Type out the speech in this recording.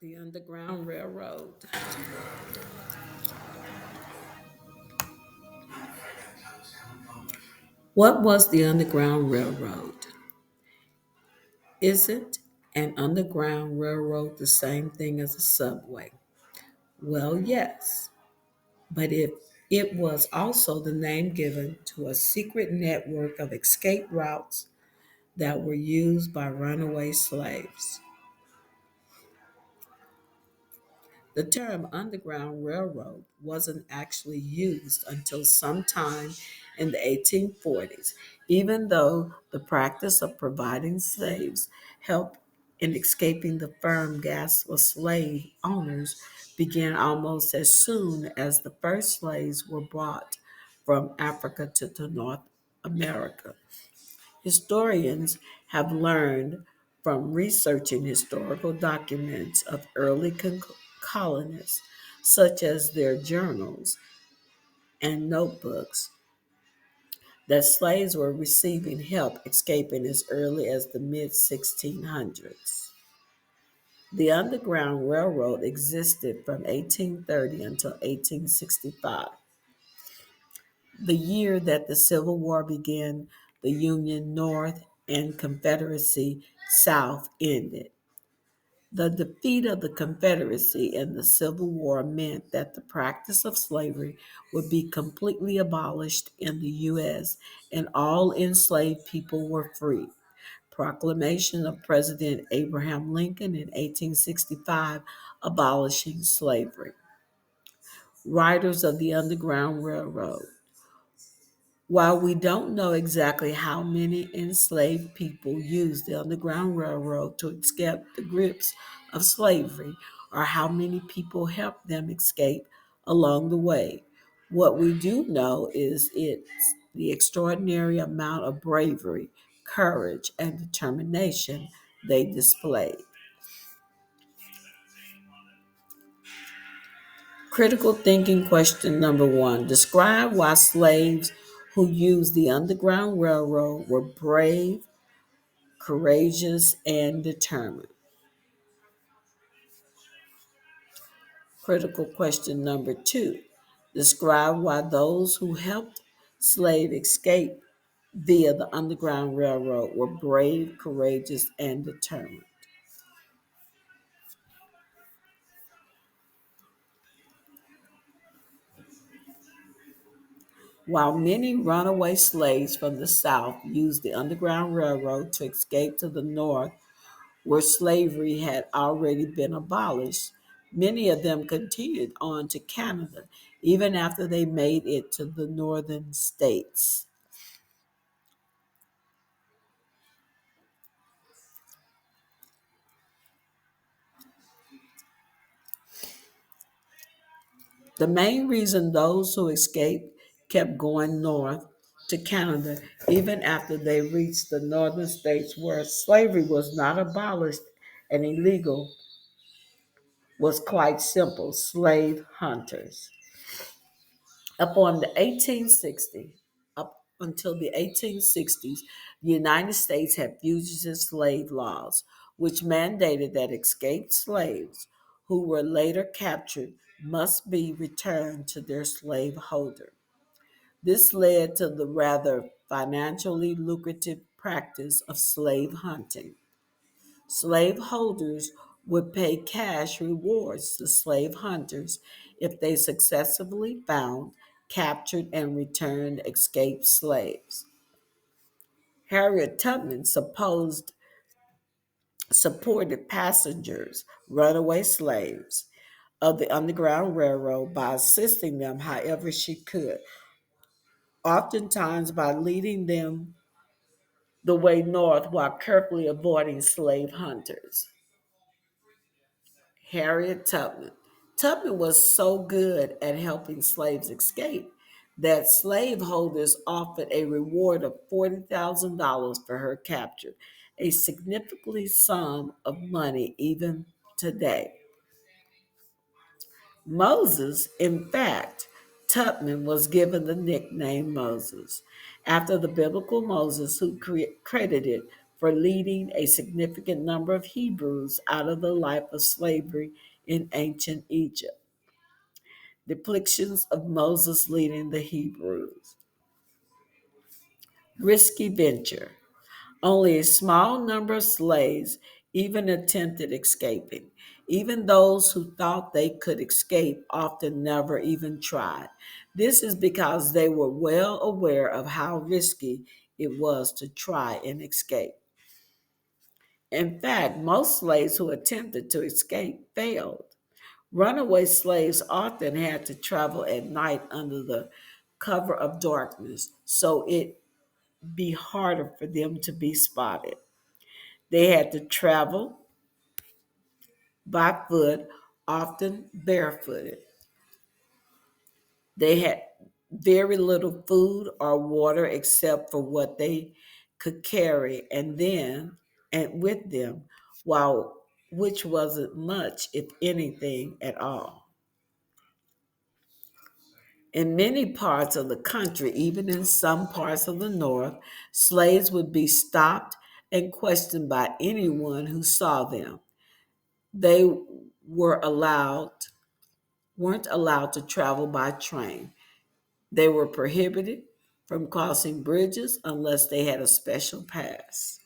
The Underground Railroad. What was the Underground Railroad? Isn't an underground railroad the same thing as a subway? Well, yes, but it was also the name given to a secret network of escape routes that were used by runaway slaves. The term Underground Railroad wasn't actually used until sometime in the 1840s, even though the practice of providing slaves help in escaping the firm gas of slave owners began almost as soon as the first slaves were brought from Africa to North America. Historians have learned from researching historical documents of early colonists, such as their journals and notebooks, that slaves were receiving help escaping as early as the mid 1600s. The Underground Railroad existed from 1830 until 1865. The year that the Civil War began, the Union North and Confederacy South ended. The defeat of the Confederacy in the Civil War meant that the practice of slavery would be completely abolished in the U.S. and all enslaved people were free. Proclamation of President Abraham Lincoln in 1865 abolishing slavery. Riders of the Underground Railroad. While we don't know exactly how many enslaved people used the Underground Railroad to escape the grips of slavery, or how many people helped them escape along the way, what we do know is it's the extraordinary amount of bravery, courage, and determination they displayed. Critical thinking question number one. Describe why slaves who used the Underground Railroad were brave, courageous, and determined. Critical question number two. Describe why those who helped slave escape via the Underground Railroad were brave, courageous, and determined. While many runaway slaves from the South used the Underground Railroad to escape to the North, where slavery had already been abolished, many of them continued on to Canada even after they made it to the northern states. The main reason those who escaped kept going north to Canada even after they reached the northern states where slavery was not abolished and illegal was quite simple: slave hunters. Upon the 1860s, up until the 1860s, the United States had fugitive slave laws, which mandated that escaped slaves who were later captured must be returned to their slave holder. This led to the rather financially lucrative practice of slave hunting. Slaveholders would pay cash rewards to slave hunters if they successfully found, captured, and returned escaped slaves. Harriet Tubman supported passengers, runaway slaves, of the Underground Railroad by assisting them however she could, oftentimes by leading them the way north while carefully avoiding slave hunters. Harriet Tubman. Tubman was so good at helping slaves escape that slaveholders offered a reward of $40,000 for her capture, a significant sum of money even today. Moses, in fact, Tubman was given the nickname Moses after the biblical Moses who credited for leading a significant number of Hebrews out of the life of slavery in ancient Egypt. Depictions of Moses leading the Hebrews. Risky venture. Only a small number of slaves even attempted escaping. Even those who thought they could escape often never even tried. This is because they were well aware of how risky it was to try and escape. In fact, most slaves who attempted to escape failed. Runaway slaves often had to travel at night under the cover of darkness, so it be harder for them to be spotted. They had to travel by foot, often barefooted. They had very little food or water except for what they could carry and with them, while which wasn't much, if anything at all. In many parts of the country, even in some parts of the North, slaves would be stopped and questioned by anyone who saw them. They were allowed weren't allowed to travel by train. They were prohibited from crossing bridges unless they had a special pass.